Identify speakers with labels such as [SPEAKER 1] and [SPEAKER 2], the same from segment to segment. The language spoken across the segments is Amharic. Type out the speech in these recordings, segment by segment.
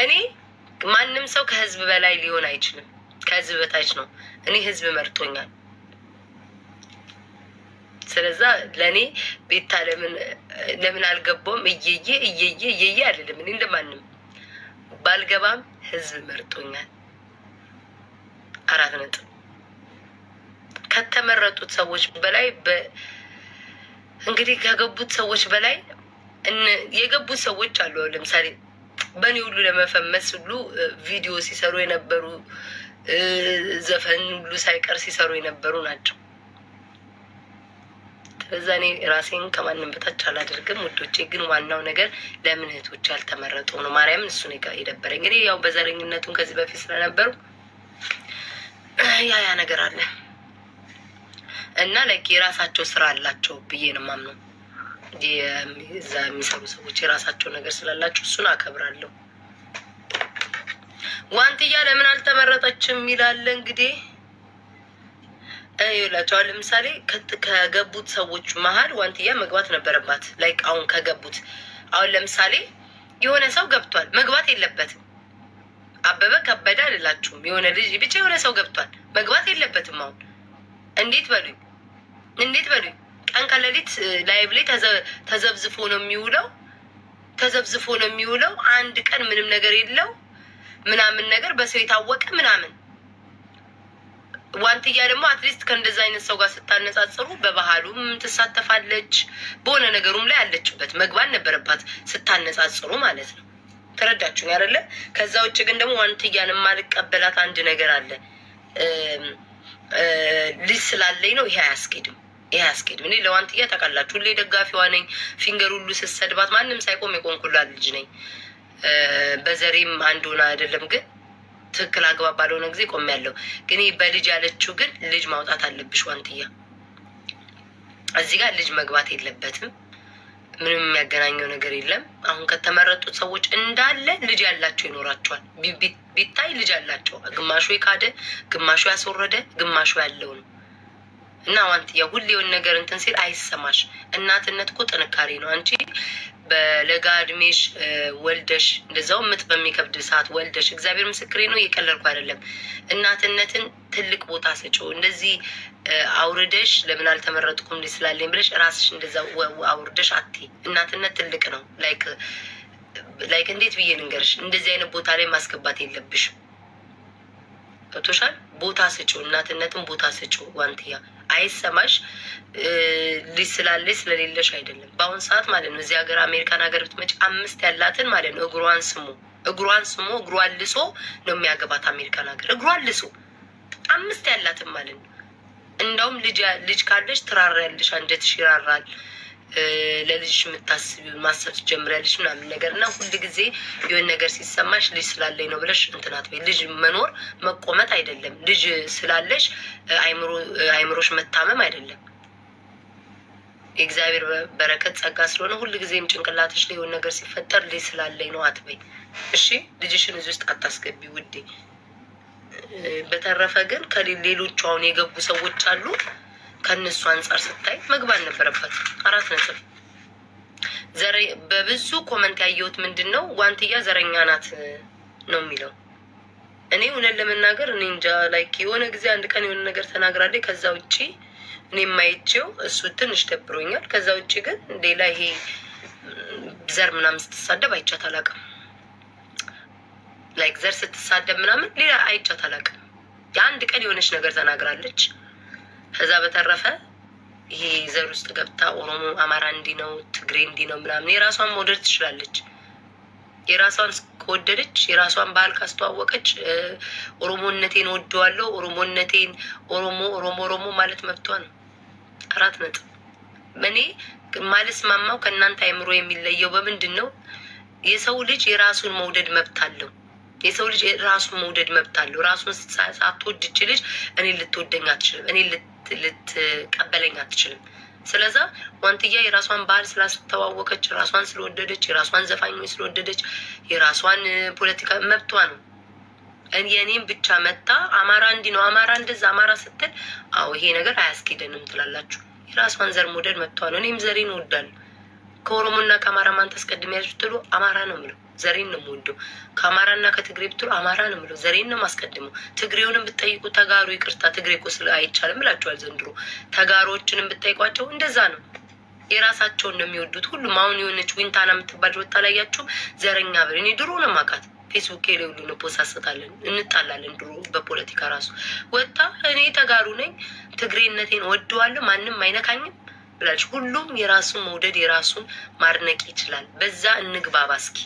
[SPEAKER 1] እኔ ማንም ሰው ከህዝብ በላይ ሊሆን አይችልም። ከህዝብ በታች ነው። እኔ ህዝብ መርጦኛል። ስለዛ ለእኔ ቤታ ለምን አልገባውም እየየ አይደለም። እኔ እንደማንም ባልገባም ህዝብ መርጦኛል። 4 ነጥብ። ከተመረጡት ሰዎች በላይ እንግዲህ ከገቡት ሰዎች በላይ የገቡት ሰዎች አሉ። ለምሳሌ በእኔ ሁሉ ለመፈመስ ሁሉ ቪዲዮ ሲሰሩ የነበሩ ዘፈን ሁሉ ሳይቀር ሲሰሩ የነበሩ ናቸው። ስለዛ እኔ ራሴን ከማንም በታች አላደርግም ውዶቼ። ግን ዋናው ነገር ለምን እህቶች ያልተመረጡ ነው። ማርያምን እሱ ነው የደበረኝ። እንግዲህ ያው በዘረኝነቱን ከዚህ በፊት ስለነበሩ ያ ነገር አለ እና ላይክ የራሳቸው ስራ አላቸው ብዬ ነው የማምነው። እዛ የሚሰሩ ሰዎች የራሳቸው ነገር ስላላቸው እሱን አከብራለሁ። ዋንትያ ለምን አልተመረጠችም ይላል እንግዲህ ይላቸዋል። ለምሳሌ ከገቡት ሰዎች መሀል ዋንትያ መግባት ነበረባት። ላይክ አሁን ከገቡት አሁን ለምሳሌ የሆነ ሰው ገብቷል፣ መግባት የለበትም። አበበ ከበደ አልላችሁም፣ የሆነ ልጅ ብቻ የሆነ ሰው ገብቷል፣ መግባት የለበትም። አሁን እንዴት በሉኝ ቀን ከሌሊት ላይቭ ላይ ተዘብዝፎ ነው የሚውለው። አንድ ቀን ምንም ነገር የለው ምናምን ነገር በሰው የታወቀ ምናምን። ዋንትያ ደግሞ አትሊስት ከእንደዛ አይነት ሰው ጋር ስታነጻጽሩ በባህሉም ትሳተፋለች፣ በሆነ ነገሩም ላይ አለችበት። መግባት ነበረባት ስታነጻጽሩ ማለት ነው። ተረዳችሁኝ አይደለ? ከዛ ውጭ ግን ደግሞ ዋንትያን የማልቀበላት አንድ ነገር አለ። ልጅ ስላለኝ ነው። ይሄ አያስኬድም። እኔ ለዋንትያ ታውቃላችሁ፣ ሁሌ ደጋፊዋ ነኝ። ፊንገር ሁሉ ስሰድባት ማንም ሳይቆም የቆንኩላት ልጅ ነኝ። በዘሬም አንድ ሆና አይደለም ግን ትክክል አግባብ ባልሆነ ጊዜ ቆም ያለው ግን በልጅ ያለችው ግን ልጅ ማውጣት አለብሽ ዋንትያ። እዚህ ጋር ልጅ መግባት የለበትም። ምንም የሚያገናኘው ነገር የለም። አሁን ከተመረጡት ሰዎች እንዳለ ልጅ ያላቸው ይኖራቸዋል። ቢታይ ልጅ ያላቸው ግማሹ የካደ፣ ግማሹ ያስወረደ፣ ግማሹ ያለው ነው። እና ዋንትያ ሁሌውን ነገር እንትን ሲል አይሰማሽ። እናትነት እኮ ጥንካሬ ነው። አንቺ በለጋ እድሜሽ ወልደሽ እንደዛው ምጥ በሚከብድ ሰዓት ወልደሽ እግዚአብሔር ምስክሬ ነው፣ እየቀለድኩ አይደለም። እናትነትን ትልቅ ቦታ ስጪው። እንደዚህ አውርደሽ ለምን አልተመረጥኩም ስላለኝ ብለሽ ራስሽ እንደዛ አውርደሽ አትይ። እናትነት ትልቅ ነው። ላይክ እንዴት ብዬ ልንገርሽ፣ እንደዚህ አይነት ቦታ ላይ ማስገባት የለብሽም። ገብቶሻል? ቦታ ስጪው፣ እናትነትን ቦታ ስጪው ዋንትያ። አይሰማሽ። ልጅ ስላለሽ ስለሌለሽ አይደለም። በአሁን ሰዓት ማለት ነው እዚህ ሀገር አሜሪካን ሀገር ብትመጪ 5 ያላትን ማለት ነው እግሯን ስሞ እግሯን ልሶ ነው የሚያገባት። አሜሪካን ሀገር እግሯን ልሶ 5 ያላትን ማለት ነው። እንደውም ልጅ ካለሽ ትራራያለሽ፣ አንጀትሽ ይራራል። ለልጅሽ የምታስቢውን ማሰብ ትጀምሪያለሽ ምናምን ነገር እና ሁል ጊዜ የሆነ ነገር ሲሰማሽ ልጅ ስላለኝ ነው ብለሽ እንትናት ወይ ልጅ መኖር መቆመጥ አይደለም። ልጅ ስላለሽ አይምሮሽ መታመም አይደለም። የእግዚአብሔር በረከት ጸጋ ስለሆነ ሁል ጊዜም ጭንቅላትሽ ላይ የሆነ ነገር ሲፈጠር ልጅ ስላለኝ ነው አትበይ። እሺ ልጅሽን እዚህ ውስጥ አታስገቢ ውዴ። በተረፈ ግን ከሌሎቹ አሁን የገቡ ሰዎች አሉ። ከነሱ አንጻር ስታይ መግባት ነበረበት። 4 ነጥብ። በብዙ ኮመንት ያየሁት ምንድን ነው ዋንትያ ዘረኛ ናት ነው የሚለው። እኔ እውነት ለመናገር እኔ እንጃ። ላይክ የሆነ ጊዜ አንድ ቀን የሆነ ነገር ተናግራለች። ከዛ ውጭ እኔ የማይቼው እሱ ትንሽ ደብሮኛል። ከዛ ውጭ ግን ሌላ ይሄ ዘር ምናምን ስትሳደብ አይቻት አላውቅም። ላይክ ዘር ስትሳደብ ምናምን ሌላ አይቻት አላውቅም። የአንድ ቀን የሆነች ነገር ተናግራለች። ከዛ በተረፈ ይሄ ዘር ውስጥ ገብታ ኦሮሞ አማራ እንዲህ ነው ትግሬ እንዲህ ነው ምናምን የራሷን መውደድ ትችላለች። የራሷን ከወደደች የራሷን ባህል ካስተዋወቀች ኦሮሞነቴን ወደዋለሁ፣ ኦሮሞነቴን ኦሮሞ ማለት መብቷ ነው። 4 ነጥብ። እኔ ማልስማማው ከእናንተ አይምሮ የሚለየው በምንድን ነው? የሰው ልጅ የራሱን መውደድ መብት አለው። የሰው ልጅ ራሱን መውደድ መብት አለው። ራሱን ሳትወድች ልጅ እኔ ልትወደኝ አትችልም፣ እኔ ልትቀበለኝ አትችልም። ስለዛ ዋንትያ የራሷን ባህል ስላስተዋወቀች፣ ራሷን ስለወደደች፣ የራሷን ዘፋኞች ስለወደደች፣ የራሷን ፖለቲካ መብቷ ነው። የኔም ብቻ መጣ አማራ እንዲህ ነው አማራ እንደዛ አማራ ስትል አዎ ይሄ ነገር አያስኬደንም ትላላችሁ። የራሷን ዘር መውደድ መብቷ ነው። እኔም ዘሬን እወዳለሁ። ከኦሮሞና ከአማራ ማን ታስቀድሚያለሽ ብትሉ አማራ ነው የምለው። ዘሬን ነው የምወደው። ከአማራና ከትግሬ ብትሉ አማራ ነው የምለው። ዘሬን ነው የማስቀድመው። ትግሬውንም ብትጠይቁ ተጋሩ ይቅርታ ትግሬ እኮ አይቻልም ብላችኋል ዘንድሮ። ተጋሮችንም ብትጠይቋቸው እንደዛ ነው። የራሳቸውን ነው የሚወዱት ሁሉም። አሁን የሆነች ዊንታና የምትባል ወጣ ላያችሁ ዘረኛ ብር እኔ ድሮ ነው የማውቃት። ፌስቡክ ላይ ሁሉ ነው ፖስታለን እንጣላለን። ድሮ በፖለቲካ ራሱ ወጣ እኔ ተጋሩ ነኝ ትግሬነቴን ወደዋለሁ ማንም አይነካኝም ብላች። ሁሉም የራሱን መውደድ የራሱን ማድነቅ ይችላል። በዛ እንግባባ እስኪ።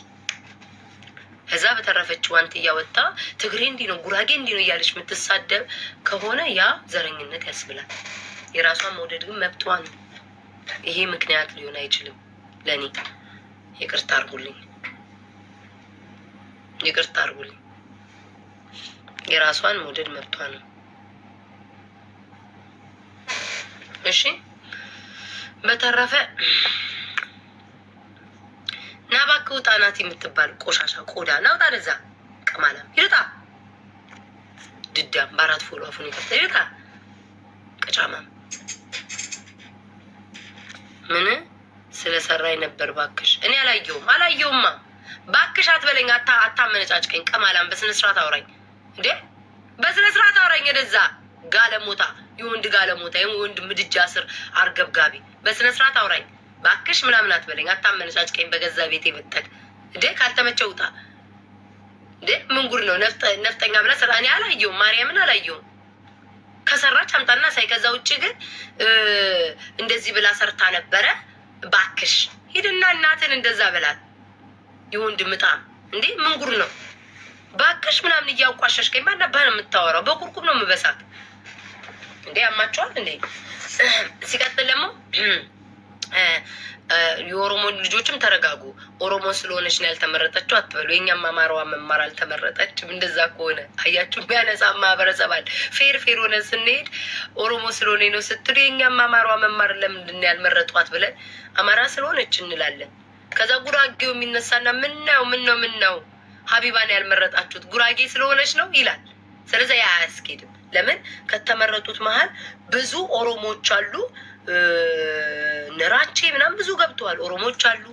[SPEAKER 1] ከዛ በተረፈችው አንተ እያወጣ ትግሬ እንዲህ ነው ጉራጌ እንዲህ ነው እያለች የምትሳደብ ከሆነ ያ ዘረኝነት ያስብላል። የራሷን መውደድ ግን መብቷ ነው። ይሄ ምክንያት ሊሆን አይችልም ለኔ። ይቅርታ አርጉልኝ፣ ይቅርታ አርጉልኝ። የራሷን መውደድ መብቷ ነው። እሺ በተረፈ ናባክ ውጣ ናት የምትባል ቆሻሻ ቆዳ ናውጣ ደዛ ቀማላ ይልጣ ድዳም በአራት ፎሎ አፉን ይከፍታ ይልጣ ቀጫማም ምን ስለሰራይ ነበር ባክሽ። እኔ አላየውማ ባክሽ አትበለኝ። አታመነጫጭቀኝ። ቀማላም በስነ ስርዓት አውራኝ እንዴ፣ በስነ ስርዓት አውራኝ። ደዛ ጋለሞታ የወንድ ጋለሞታ የወንድ ምድጃ ስር አርገብጋቢ በስነ ስርዓት አውራኝ ባክሽ ምናምን አትበለኝ። አታመነጫጭቀኝ። በገዛ ቤቴ ብትጠቅ እንዴ ካልተመቸው ውጣ እንዴ። ምን ጉድ ነው? ነፍጠኛ ብላ ስራ። እኔ አላየውም፣ ማርያምን አላየውም። ከሰራች አምጣና ሳይ። ከዛ ውጭ ግን እንደዚህ ብላ ሰርታ ነበረ። ባክሽ ሂድና እናትን እንደዛ በላት። የወንድ ምጣም እንዴ ምን ጉድ ነው? ባክሽ ምናምን እያቋሸሽከኝ ማናባህ ነው የምታወራው? በቁርቁም ነው የምበሳት እንዴ። ያማቸዋል እንዴ። ሲቀጥል ደግሞ የኦሮሞ ልጆችም ተረጋጉ። ኦሮሞ ስለሆነች ነው ያልተመረጠችው አትበሉ። የኛም አማራዋ መማር አልተመረጠችም። እንደዛ ከሆነ አያችሁ የሚያነሳ ማህበረሰብ አለ። ፌር ሆነ ስንሄድ ኦሮሞ ስለሆነ ነው ስትሉ የኛም አማራዋ መማር ለምንድን ያልመረጧት ብለን አማራ ስለሆነች እንላለን። ከዛ ጉራጌው የሚነሳና ምን ነው ሀቢባን ያልመረጣችሁት ጉራጌ ስለሆነች ነው ይላል። ስለዚህ ያ አያስኬድም። ለምን ከተመረጡት መሀል ብዙ ኦሮሞዎች አሉ፣ ነራቼ ምናምን ብዙ ገብተዋል። ኦሮሞዎች አሉ፣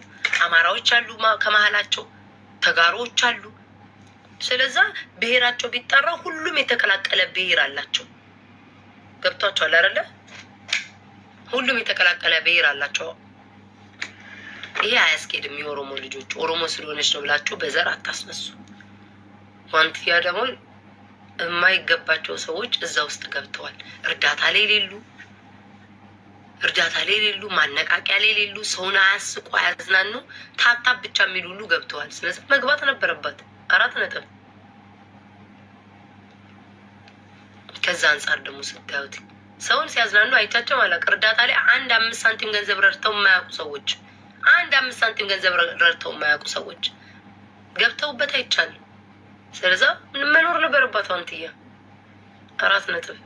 [SPEAKER 1] አማራዎች አሉ፣ ከመሀላቸው ተጋሮዎች አሉ። ስለዛ ብሔራቸው ቢጠራ ሁሉም የተቀላቀለ ብሔር አላቸው። ገብቷቸዋል አይደለ? ሁሉም የተቀላቀለ ብሔር አላቸው። ይሄ አያስኬድም። የኦሮሞ ልጆች ኦሮሞ ስለሆነች ነው ብላችሁ በዘር አታስነሱ። ዋንትያ ደግሞ የማይገባቸው ሰዎች እዛ ውስጥ ገብተዋል። እርዳታ ላይ ሌሉ፣ ማነቃቂያ ላይ ሌሉ፣ ሰውን አያስቁ አያዝናኑ፣ ታብታብ ብቻ የሚሉ ሁሉ ገብተዋል። ስለዚህ መግባት ነበረባት። 4 ነጥብ። ከዛ አንጻር ደግሞ ስታዩት ሰውን ሲያዝናኑ አይቻቸው ማለት እርዳታ ላይ 1 ሳንቲም ገንዘብ ረድተው የማያውቁ ሰዎች 1 ሳንቲም ገንዘብ ረድተው የማያውቁ ሰዎች ገብተውበት አይቻልም። ስለዛ መኖር ነበረባት። ዋንትያ 4 ነጥብ።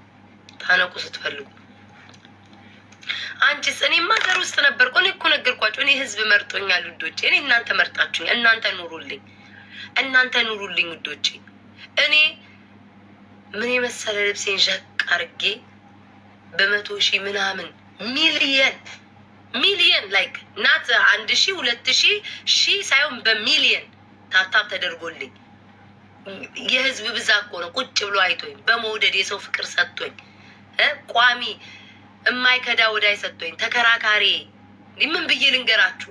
[SPEAKER 1] ታነቁ ስትፈልጉ። አንቺስ? እኔማ ሀገር ውስጥ ነበርኩ። እኔ እኮ ነገርኳቸው። እኔ ህዝብ መርጦኛል ውዶቼ። እኔ እናንተ መርጣችሁኛል። እናንተ ኑሩልኝ ውዶቼ። እኔ ምን የመሰለ ልብሴን ዠቅ አርጌ በ100 ሺህ ምናምን ሚሊየን ላይክ ናት 1000 2000 ሺህ ሳይሆን በሚሊየን ታብታብ ተደርጎልኝ የህዝብ ብዛት እኮ ነው ቁጭ ብሎ አይቶኝ በመውደድ የሰው ፍቅር ሰጥቶኝ ቋሚ እማይከዳ ወዳይ ሰጥቶኝ ተከራካሪ ምን ብዬ ልንገራችሁ?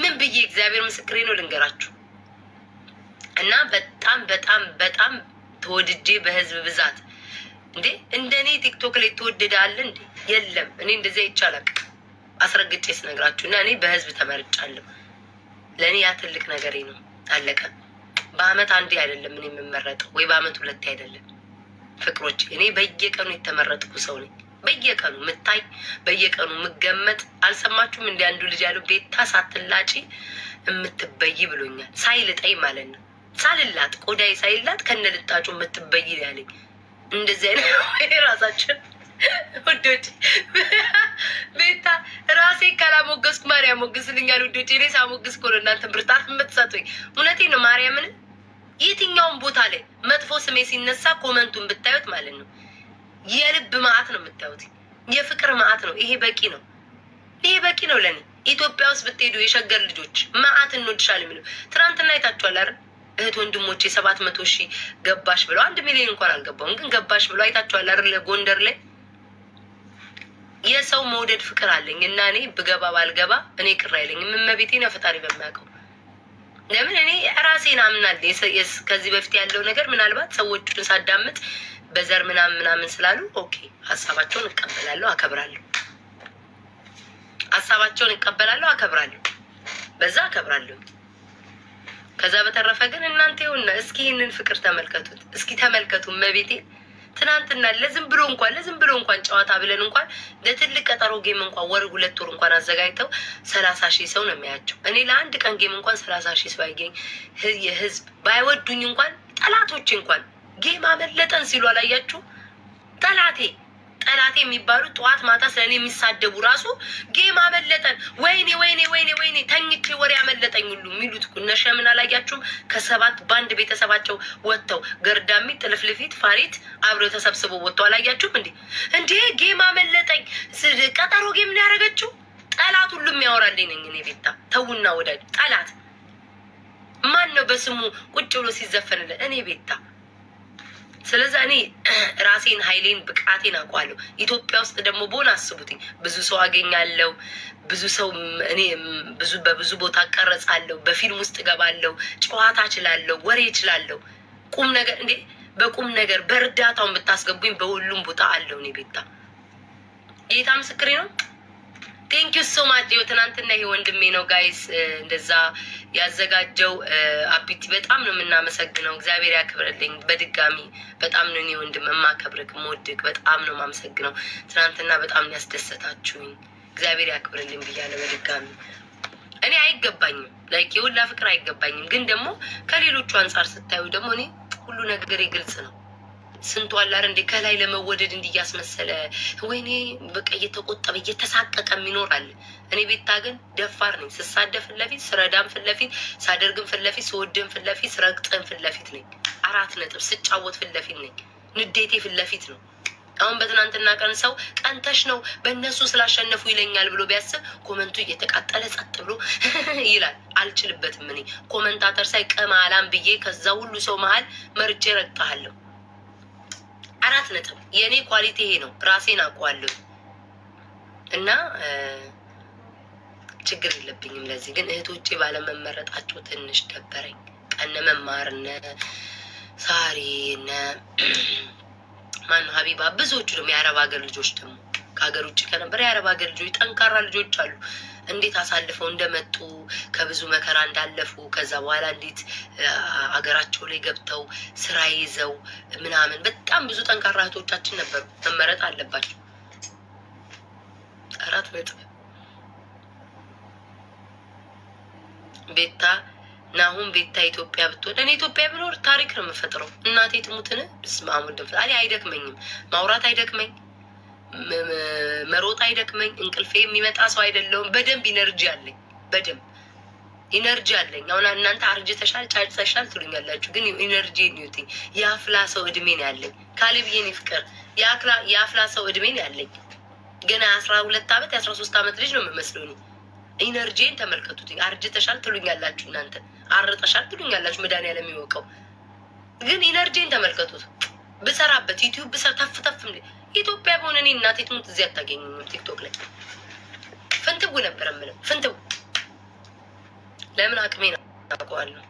[SPEAKER 1] ምን ብዬ እግዚአብሔር ምስክሬ ነው ልንገራችሁ። እና በጣም ተወድጄ በህዝብ ብዛት እንዴ እንደኔ ቲክቶክ ላይ ተወደዳለ እንዴ? የለም። እኔ እንደዚያ ይቻላል አስረግጬ ስነግራችሁ። እና እኔ በህዝብ ተመርጫለሁ። ለእኔ ያ ትልቅ ነገሬ ነው። አለቀ። በአመት አንዴ አይደለም እኔ የምመረጠው፣ ወይ በአመት 2 አይደለም ፍቅሮች። እኔ በየቀኑ የተመረጥኩ ሰው ነኝ። በየቀኑ ምታይ፣ በየቀኑ ምገመጥ። አልሰማችሁም? እንደ አንዱ ልጅ ያለው ቤታ ሳትላጪ የምትበይ ብሎኛል። ሳይልጠኝ ማለት ነው። ሳልላጥ ቆዳይ ሳይላጥ ከነልጣጩ የምትበይ ያለኝ። እንደዚህ አይነት ራሳችን ውዶች ቤታ ራሴ ካላሞገስኩ ማርያም ሞግስልኛል ውዶች። እኔ ሳሞግስ እኮ ነው እናንተ ብርታት የምትሰጡኝ። እውነቴን ነው ማርያምን። የትኛውን ቦታ ላይ መጥፎ ስሜ ሲነሳ ኮመንቱን ብታዩት ማለት ነው የልብ ማዕት ነው የምታዩት። የፍቅር ማዕት ነው። ይሄ በቂ ነው። ለኔ ኢትዮጵያ ውስጥ ብትሄዱ የሸገር ልጆች ማአት እንወድሻለን የሚሉ ትናንትና አይታችኋል አይደል? እህት ወንድሞቼ 700,000 ገባሽ ብለው 1 ሚሊዮን እንኳን አልገባውም፣ ግን ገባሽ ብለው አይታችኋል አይደል? ጎንደር ላይ የሰው መውደድ ፍቅር አለኝ እና እኔ ብገባ ባልገባ እኔ ቅር አይለኝም። እመቤቴን ፈጣሪ በሚያውቀው ለምን እኔ ራሴን አምናለሁ። ከዚህ በፊት ያለው ነገር ምናልባት ሰዎቹን ሳዳምጥ በዘር ምናምን ስላሉ ኦኬ ሀሳባቸውን እቀበላለሁ፣ አከብራለሁ። ሀሳባቸውን እቀበላለሁ፣ አከብራለሁ። በዛ አከብራለሁ። ከዛ በተረፈ ግን እናንተ ይሁንና እስኪ ይህንን ፍቅር ተመልከቱት። እስኪ ተመልከቱ እመቤቴን ትናንትና ለዝም ብሎ እንኳን ጨዋታ ብለን እንኳን ለትልቅ ቀጠሮ ጌም እንኳን ወር 2 ወር እንኳን አዘጋጅተው 30,000 ሰው ነው የሚያቸው። እኔ ለአንድ ቀን ጌም እንኳን 30,000 ሰው አይገኝ የህዝብ ባይወዱኝ እንኳን ጠላቶች እንኳን ጌም አመለጠን ሲሉ አላያችሁ? ጠላቴ የሚባሉ ጠዋት ማታ ስለኔ የሚሳደቡ ራሱ ጌም አመለጠን፣ ወይኔ ተኝቼ ወሬ አመለጠኝ ሁሉ የሚሉት እኮ እነ ሸምን አላያችሁም? ከ7 ባንድ ቤተሰባቸው ወጥተው ገርዳሚ፣ ጥልፍልፊት፣ ፋሪት አብረው ተሰብስበው ወጥተው አላያችሁም? እንዴ ጌም አመለጠኝ፣ ቀጠሮ ጌም ነው ያደረገችው። ጠላት ሁሉ የሚያወራልኝ ነኝ እኔ ቤታ። ተውና ወዳጅ ጠላት ማን ነው በስሙ ቁጭ ብሎ ሲዘፈንልን? እኔ ቤታ። ስለዚህ እኔ ራሴን ኃይሌን ብቃቴን አውቃለሁ። ኢትዮጵያ ውስጥ ደግሞ በሆነ አስቡትኝ ብዙ ሰው አገኛለሁ፣ ብዙ ሰው እኔ በብዙ ቦታ እቀረጻለሁ፣ በፊልም ውስጥ እገባለሁ፣ ጨዋታ እችላለሁ፣ ወሬ እችላለሁ። ቁም ነገር እንዴ በቁም ነገር በእርዳታውን ብታስገቡኝ በሁሉም ቦታ አለው። እኔ ቤታ ጌታ ምስክሬ ነው። ቴንክ ዩ ሶ ማች። ትናንትና ይሄ ወንድሜ ነው ጋይስ እንደዛ ያዘጋጀው አፒቲ በጣም ነው የምናመሰግነው። እግዚአብሔር ያክብርልኝ። በድጋሚ በጣም ነው እኔ ወንድም የማከብርክ የምወድክ በጣም ነው የማመሰግነው። ትናንትና በጣም ነው ያስደሰታችሁኝ። እግዚአብሔር ያክብርልኝ ብያለሁ በድጋሚ። እኔ አይገባኝም ላይክ የሁላ ፍቅር አይገባኝም፣ ግን ደግሞ ከሌሎቹ አንጻር ስታዩ ደግሞ እኔ ሁሉ ነገር ግልጽ ነው። ስንቱ አላር እንዴ ከላይ ለመወደድ እንዲያስመሰለ ወይኔ በቃ እየተቆጠበ እየተሳቀቀ የሚኖራል። እኔ ቤታ ግን ደፋር ነኝ። ስሳደብ ፊት ለፊት፣ ስረዳም ፊት ለፊት፣ ሳደርግም ፊት ለፊት፣ ስወድም ፊት ለፊት፣ ስረግጥም ፊት ለፊት ነኝ። 4 ነጥብ ስጫወት ፊት ለፊት ነኝ። ንዴቴ ፊት ለፊት ነው። አሁን በትናንትና ቀን ሰው ቀንተሽ ነው በእነሱ ስላሸነፉ ይለኛል ብሎ ቢያስብ ኮመንቱ እየተቃጠለ ጸጥ ብሎ ይላል። አልችልበትም። እኔ ኮመንታተር ሳይ ቀማላም ብዬ ከዛ ሁሉ ሰው መሀል መርጬ ረግጣለሁ። 4 ነጥብ የኔ ኳሊቲ ይሄ ነው። ራሴን አውቀዋለሁ እና ችግር የለብኝም። ለዚህ ግን እህቶቼ ባለመመረጣቸው ትንሽ ደበረኝ። ቀነ መማርነ ሳሪ ነ ማነው ሀቢባ፣ ብዙዎቹ ደግሞ የአረብ ሀገር ልጆች ደግሞ ከሀገር ውጭ ከነበረ የአረብ ሀገር ልጆች ጠንካራ ልጆች አሉ። እንዴት አሳልፈው እንደመጡ ከብዙ መከራ እንዳለፉ ከዛ በኋላ እንዴት አገራቸው ላይ ገብተው ስራ ይዘው ምናምን በጣም ብዙ ጠንካራ እህቶቻችን ነበሩ። መመረጥ አለባቸው። 4 ነጥብ ቤታ ናሁን ቤታ ኢትዮጵያ ብትወድ እኔ ኢትዮጵያ ብኖር ታሪክ ነው የምፈጥረው። እናቴ ትሙትን ስማሙን ድምፅ እኔ አይደክመኝም፣ ማውራት አይደክመኝ፣ መሮጥ አይደክመኝ፣ እንቅልፌ የሚመጣ ሰው አይደለሁም። በደንብ ኢነርጂ አለኝ፣ በደንብ ኢነርጂ አለኝ። አሁን እናንተ አርጅተሻል ጫጭተሻል ትሉኛላችሁ፣ ግን ኢነርጂ ኒውቲ የአፍላ ሰው እድሜ ነው ያለኝ። ካሌብዬን ፍቅር የአፍላ ሰው እድሜ ነው ያለኝ። ገና 12 ዓመት 13 ዓመት ልጅ ነው የምመስለው እኔ። ኢነርጂን ተመልከቱት። አርጅተሻል ትሉኛላችሁ እናንተ፣ አርጠሻል ትሉኛላችሁ። መድኃኒዓለም የሚወቀው ግን ኢነርጂን ተመልከቱት። ብሰራበት ዩቲዩብ ብሰራ ተፍ ኢትዮጵያ በሆነ እኔ እናቴ ትሙት እዚህ አታገኙኝም። ቲክቶክ ላይ ፍንትው ነበር የምለው ፍንትው። ለምን አቅሜን አውቀዋለሁ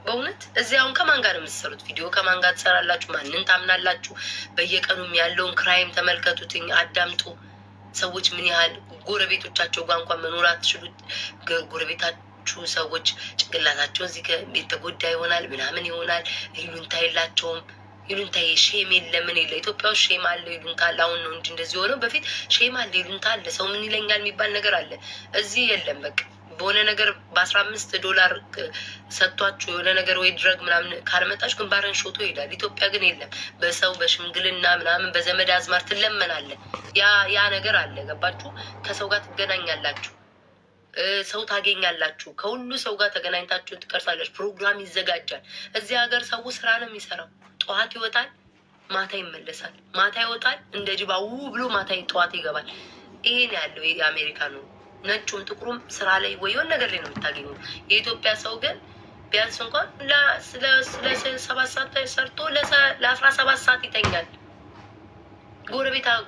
[SPEAKER 1] በእውነት። እዚህ አሁን ከማን ጋር ነው የምትሰሩት? ቪዲዮ ከማን ጋር ትሰራላችሁ? ማንን ታምናላችሁ? በየቀኑም ያለውን ክራይም ተመልከቱትኝ፣ አዳምጡ። ሰዎች ምን ያህል ጎረቤቶቻቸው ጋር እንኳን መኖር አትችሉት። ጎረቤታችሁ ሰዎች ጭንቅላታቸው እዚህ የተጎዳ ይሆናል ምናምን ይሆናል። ይሉንታ የላቸውም። ይሉንታ ሼም የለ ምን የለ። ኢትዮጵያ ውስጥ ሼም አለ ይሉንታ አለ። አሁን ነው እንጂ እንደዚህ ሆነው። በፊት ሼም አለ ይሉንታ አለ። ሰው ምን ይለኛል የሚባል ነገር አለ። እዚህ የለም። በቃ በሆነ ነገር $15 ሰጥቷችሁ የሆነ ነገር ወይ ድረግ ምናምን ካልመጣችሁ ግንባርን ሾቶ ይሄዳል። ኢትዮጵያ ግን የለም። በሰው በሽምግልና ምናምን በዘመድ አዝማር ትለመናለ። ያ ነገር አለ። ገባችሁ? ከሰው ጋር ትገናኛላችሁ፣ ሰው ታገኛላችሁ። ከሁሉ ሰው ጋር ተገናኝታችሁ ትቀርሳላችሁ። ፕሮግራም ይዘጋጃል። እዚህ ሀገር ሰው ስራ ነው የሚሰራው። ጠዋት ይወጣል፣ ማታ ይመለሳል። ማታ ይወጣል እንደ ጅባው ብሎ ማታ ጠዋት ይገባል። ይሄን ያለው የአሜሪካ ነው። ነጩም ጥቁሩም ስራ ላይ ወይ የሆነ ነገር ላይ ነው የምታገኙት። የኢትዮጵያ ሰው ግን ቢያንስ እንኳን ስለ 7 ሰዓት ሰርቶ ለ17 ሰዓት ይተኛል።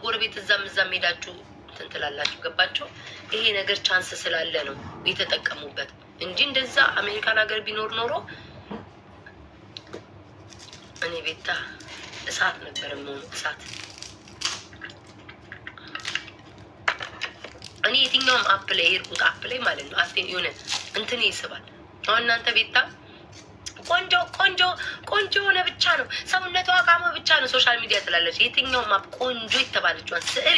[SPEAKER 1] ጎረቤት እዛም ሄዳችሁ እንትን ትላላችሁ። ገባችሁ? ይሄ ነገር ቻንስ ስላለ ነው የተጠቀሙበት እንጂ እንደዛ አሜሪካን ሀገር ቢኖር ኖሮ እኔ ቤታ እሳት ነበር የምሆነው። እሳት እኔ የትኛውም አፕ ላይ የሄድኩት አፕ ላይ ማለት ነው አፍቴን የሆነ እንትን ይስባል። አሁን እናንተ ቤታ ቆንጆ ሆነ ብቻ ነው ሰውነቷ አቃመ ብቻ ነው ሶሻል ሚዲያ ትላለች። የትኛውም አፕ ቆንጆ የተባለችዋን ስዕል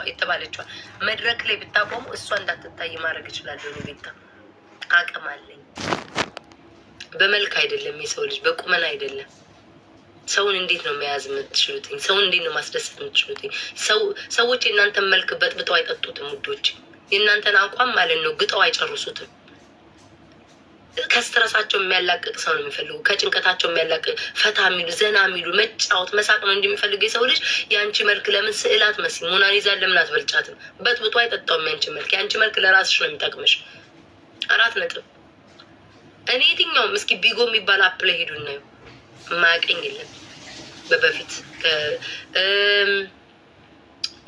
[SPEAKER 1] የተባለችዋን መድረክ ላይ ብታቆሙ እሷ እንዳትታይ ማድረግ እችላለሁ። እኔ ቤታ አቅም አለኝ። በመልክ አይደለም የሰው ልጅ በቁመና አይደለም። ሰውን እንዴት ነው መያዝ የምትችሉትኝ? ሰውን እንዴት ነው ማስደሰት የምትችሉትኝ? ሰዎች የእናንተን መልክ በጥብጠው አይጠጡትም ውዶች። የእናንተን አቋም ማለት ነው ግጠው አይጨርሱትም። ከስትረሳቸው የሚያላቅቅ ሰው ነው የሚፈልጉ። ከጭንቀታቸው የሚያላቅቅ ፈታ የሚሉ ዘና የሚሉ መጫወት መሳቅ ነው እንደሚፈልግ የሰው ልጅ። የአንቺ መልክ ለምን ስዕላት መሲ ሞናሊዛን ለምን አትበልጫትም? በጥብጦ አይጠጣውም የአንቺ መልክ። የአንቺ መልክ ለራስሽ ነው የሚጠቅምሽ። 4 ነጥብ። እኔ የትኛውም እስኪ ቢጎ የሚባል አፕ ላይ ሄዱ እናየው። ማያቀኝ የለም። በፊት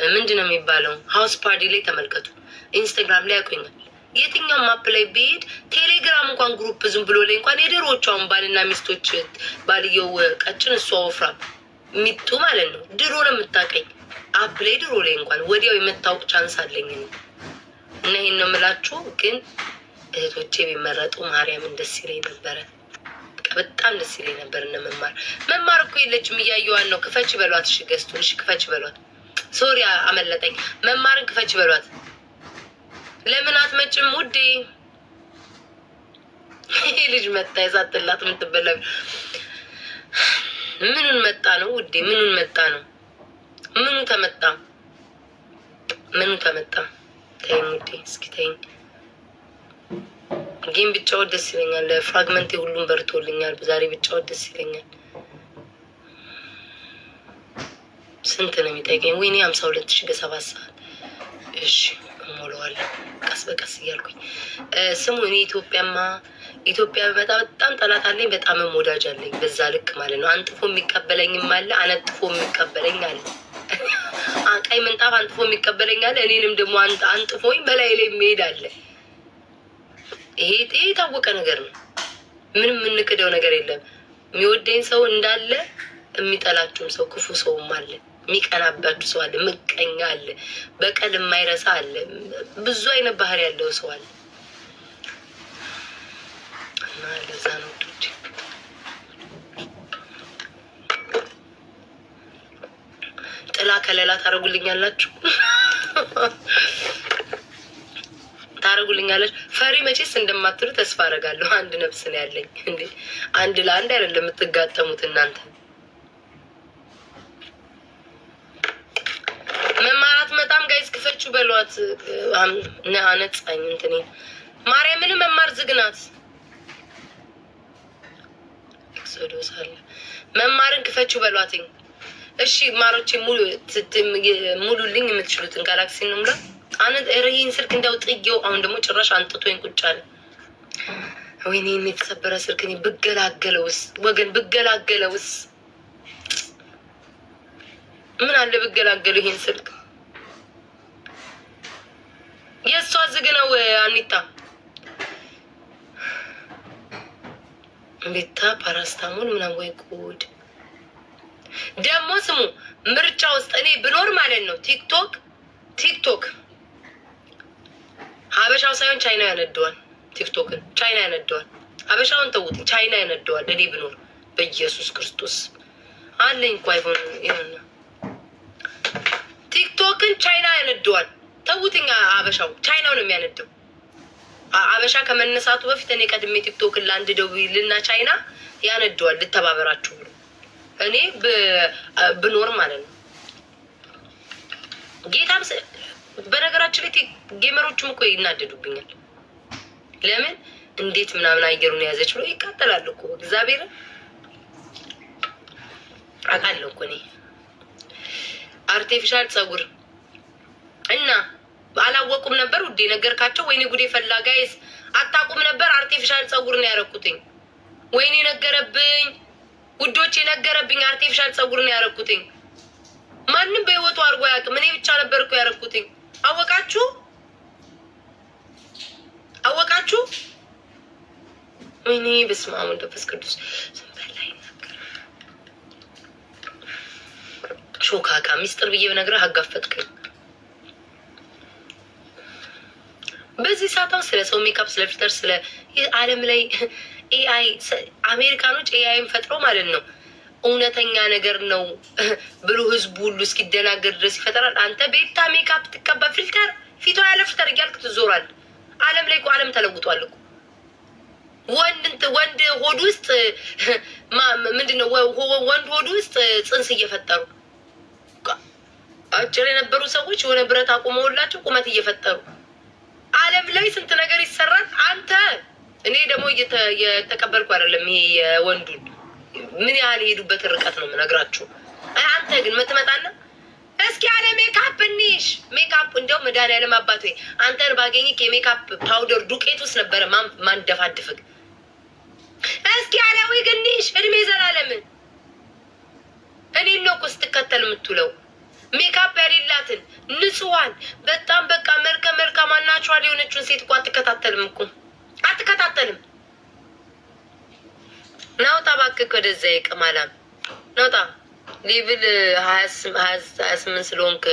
[SPEAKER 1] ምንድን ነው የሚባለው ሀውስ ፓርቲ ላይ ተመልከቱ። ኢንስታግራም ላይ ያቆኛል። የትኛውም አፕ ላይ ብሄድ ቴሌግራም እንኳን ግሩፕ ዝም ብሎ ላይ እንኳን የድሮዎቹ አሁን ባልና ሚስቶች ባልየው ቀጭን እሷ ወፍራም ሚጡ ማለት ነው። ድሮ ነው የምታቀኝ አፕ ላይ ድሮ ላይ እንኳን ወዲያው የምታውቅ ቻንስ አለኝ እና ይሄን ነው የምላችሁ። ግን እህቶቼ ቢመረጡ ማርያምን ደስ ይለኝ ነበረ። በጣም ደስ ይለኝ ነበር። እነ መማር እኮ የለችም እያየዋን ነው። ክፈች በሏት። እሺ ገዝቱን እሺ ክፈች በሏት። ሶሪ አመለጠኝ። መማርን ክፈች በሏት። ለምን አትመጭም ውዴ? ይሄ ልጅ መጣ የሳጥላት የምትበላ ምኑን መጣ ነው ውዴ? ምኑን መጣ ነው? ምኑ ተመጣ? ምኑ ተመጣ? ተይኝ ውዴ እስኪ ተይኝ። ጌም ብጫወት ደስ ይለኛል። ፍራግመንት ሁሉም በርቶልኛል። ዛሬ ብጫወት ደስ ይለኛል። ስንት ነው የሚጠይቀኝ? ወይኔ 52,000 በ7 ሰዓት። እሺ እሞላዋለሁ ቀስ በቀስ እያልኩኝ። ስሙ እኔ ኢትዮጵያ በጣም ጠላት አለኝ፣ በጣም ወዳጅ አለኝ። በዛ ልክ ማለት ነው። አንጥፎ የሚቀበለኝም አለ፣ አነጥፎ የሚቀበለኝ አለ። ቀይ ምንጣፍ አንጥፎ የሚቀበለኝ አለ። እኔንም ደግሞ አንጥፎኝ በላይ ላይ የሚሄድ አለ። ይሄ የታወቀ ነገር ነው። ምንም የምንክደው ነገር የለም። የሚወደኝ ሰው እንዳለ የሚጠላችሁም ሰው ክፉ ሰውም አለ። የሚቀናባችሁ ሰው አለ። ምቀኛ አለ። በቀል የማይረሳ አለ። ብዙ አይነት ባህሪ ያለው ሰው አለ እና ለዛ ነው ዱድ ጥላ ከለላ ታደርጉልኛላችሁ ታረጉልኛለች። ፈሪ መቼስ እንደማትሉ ተስፋ አደርጋለሁ። አንድ ነፍስ ነው ያለኝ እንዴ! አንድ ለአንድ አይደለም የምትጋጠሙት እናንተ። መማራት መጣም ጋይስ ክፈቹ በሏት። አነጻኝ እንትኔ ማርያምን መማር ዝግናት ኤክሶዶስ አለ። መማርን ክፈቹ በሏትኝ። እሺ ማሮቼ ሙሉልኝ የምትችሉትን ጋላክሲ ነው ሙላ ይህን ስልክ እንዳው ጥየው። አሁን ደግሞ ጭራሽ አንጥቶኝ ቁጭ አለ። ወይኔ የተሰበረ ስልክ ብገላገለውስ ወገን ብገላገለውስ ምን አለ ብገላገለው ይሄን ስልክ። የእሷ ዝግ ነው አኒታ ቤታ ፓራስታሞል ምናምን። ወይ ጉድ ደግሞ ስሙ ምርጫ ውስጥ እኔ ብኖር ማለት ነው ቲክቶክ ሀበሻው ሳይሆን ቻይና ያነደዋል። ቲክቶክን ቻይና ያነደዋል። ሀበሻውን ተውት፣ ቻይና ያነደዋል። እኔ ብኖር በኢየሱስ ክርስቶስ አለኝ እኮ አይሆን ይሆንና ቲክቶክን ቻይና ያነደዋል። ተውትኛ ሀበሻው ቻይናው ነው የሚያነደው። ሀበሻ ከመነሳቱ በፊት እኔ ቀድሜ ቲክቶክን ለአንድ ደውልና ቻይና ያነደዋል። ልተባበራችሁ ብሎ እኔ ብኖር ማለት ነው። ጌታም በነገራችን ላይ ጌመሮችም እኮ ይናደዱብኛል። ለምን እንዴት ምናምን አየሩን የያዘች ብሎ ይቃጠላሉ እኮ እግዚአብሔርን አውቃለሁ እኮ እኔ አርቲፊሻል ጸጉር እና አላወቁም ነበር ውዴ ነገርካቸው። ወይኔ ጉዴ ፈላ ጋይስ አታቁም ነበር። አርቲፊሻል ፀጉር ነው ያረኩትኝ። ወይኔ ነገረብኝ ውዶች የነገረብኝ አርቲፊሻል ፀጉር ነው ያረኩትኝ። ማንም በህይወቱ አድርጎ አያውቅም። እኔ ብቻ ነበርኩ ያረኩትኝ። አወቃችሁ አወቃችሁ? ወይኔ በስመ አብ ወወልድ ወመንፈስ ቅዱስ ሾካካ ሚስጥር ብዬ ብነግርህ አጋፈጥከኝ። በዚህ ሰዓት ስለ ሰው ሜካፕ፣ ስለ ፊልተር፣ ስለ ዓለም ላይ ኤአይ አሜሪካኖች ኤአይን ፈጥረው ማለት ነው እውነተኛ ነገር ነው ብሎ ህዝቡ ሁሉ እስኪደናገር ድረስ ይፈጠራል። አንተ ቤታ ሜካፕ ትቀባ ፊልተር ፊቷ ያለ ፊልተር እያልክ ትዞራል። ዓለም ላይ እኮ ዓለም ተለውጧል እኮ። ወንድ ሆድ ውስጥ ምንድነው ወንድ ሆድ ውስጥ ጽንስ እየፈጠሩ አጭር የነበሩ ሰዎች የሆነ ብረት አቁመውላቸው ቁመት እየፈጠሩ ዓለም ላይ ስንት ነገር ይሰራል። አንተ እኔ ደግሞ እየተቀበልኩ አይደለም። ይሄ የወንዱን ምን ያህል የሄዱበት ርቀት ነው የምነግራችሁ። አንተ ግን ምትመጣና እስኪ ያለ ሜካፕ እንይሽ ሜካፕ እንደው መድኃኒዓለም አባት ወይ አንተን ባገኝክ የሜካፕ ፓውደር ዱቄት ውስጥ ነበረ ማንደፋድፍክ። እስኪ ያለ ዊግ እንይሽ እድሜ ዘላለምን እኔ ነው እኮ ስትከተል የምትውለው ሜካፕ ያሌላትን ንጹሃን በጣም በቃ መልካም አናችኋል የሆነችውን ሴት እኮ አትከታተልም እኮ አትከታተልም። ናውጣ እባክህ ወደዛ ይቅማላም ናውጣ። ሌቭል 28 ስለሆንክ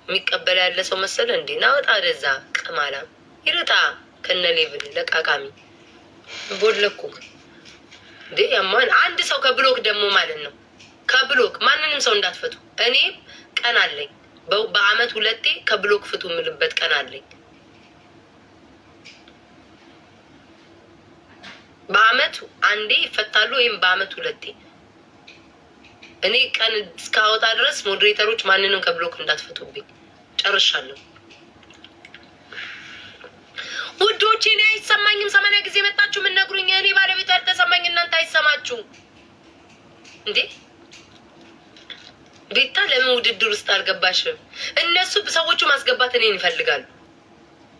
[SPEAKER 1] የሚቀበል ያለ ሰው መሰለ እንዴ? ናውጣ ወደዛ ቅማላም ይርጣ ከነ ሌቭል ለቃቃሚ ቦድለኩ እንዴ ያማን አንድ ሰው ከብሎክ ደግሞ ማለት ነው ከብሎክ ማንንም ሰው እንዳትፈቱ። እኔ ቀን አለኝ በአመት 2 ከብሎክ ፍቱ የምልበት ቀን አለኝ። በአመት 1 ይፈታሉ ወይም በአመት 2። እኔ ቀን እስካወጣ ድረስ ሞዴሬተሮች ማንንም ከብሎክ እንዳትፈቱብኝ ጨርሻለሁ። ውዶቼ እኔ አይሰማኝም። 80 ጊዜ መጣችሁ ምን ነግሩኝ። እኔ ባለቤት ያልተሰማኝ እናንተ አይሰማችሁ እንዴ? ቤታ ለምን ውድድር ውስጥ አልገባሽም? እነሱ ሰዎቹ ማስገባት እኔን ይፈልጋሉ።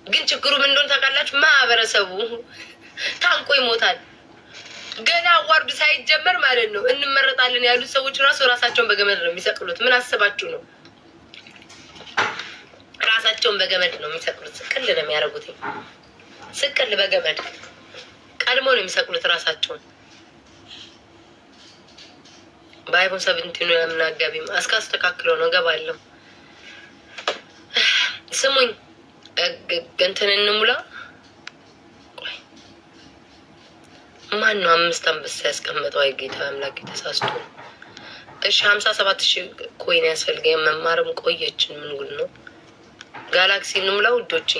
[SPEAKER 1] ግን ችግሩ ምን እንደሆነ ታውቃላችሁ? ማህበረሰቡ ታንቆ ይሞታል። ገና አዋርዱ ሳይጀመር ማለት ነው እንመረጣለን ያሉት ሰዎች ራሳቸውን በገመድ ነው የሚሰቅሉት። ምን አስባችሁ ነው? ራሳቸውን በገመድ ነው የሚሰቅሉት። ስቅል ነው የሚያደርጉት። ስቅል በገመድ ቀድሞ ነው የሚሰቅሉት ራሳቸውን። በአይፎን 17 ነው የምናጋቢም አስተካክለው ነው ገባለሁ። ስሙኝ እንትን እንሙላ። ማን ነው 5 አንበሳ ያስቀመጠው? አይ ጌታ አምላክ ተሳስቶ። እሺ 57,000 ኮይን ያስፈልገኝ። መማርም ቆየችን። ምን ጉድ ነው? ጋላክሲ እንሙላ ውዶቼ።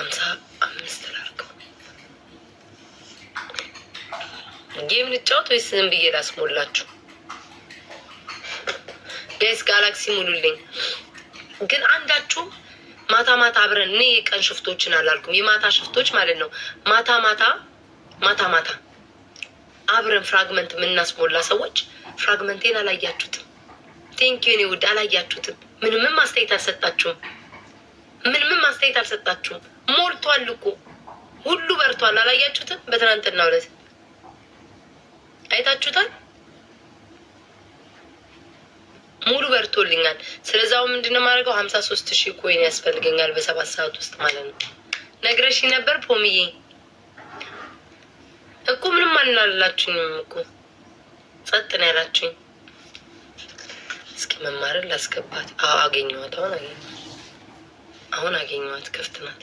[SPEAKER 1] 55 ላድርገው። ጌም ልጫወት ወይስ ዝም ብዬ ላስሞላችሁ? ጋይስ ጋላክሲ ሙሉልኝ። ግን አንዳችሁ ማታ አብረን እኔ የቀን ሽፍቶችን አላልኩም፣ የማታ ሽፍቶች ማለት ነው። ማታ አብረን ፍራግመንት የምናስሞላ ሰዎች ፍራግመንቴን አላያችሁትም። ቴንኪዩ እኔ ውድ አላያችሁትም። ምንም አስተያየት አልሰጣችሁም። ሞልቷል እኮ ሁሉ በርቷል። አላያችሁትም? በትናንትናው ዕለት አይታችሁታል። ሙሉ በርቶልኛል። ስለዛው ምንድነው ማድረገው? 53,000 ኮይን ያስፈልገኛል በ7 ሰዓት ውስጥ ማለት ነው። ነግረሽ ነበር ፖሚዬ እኮ ምንም አልላላችሁኝም እኮ ጸጥ ነው ያላችሁኝ። እስኪ መማርን ላስገባት። አገኘኋት። አሁን አገኘኋት። ክፍት ናት።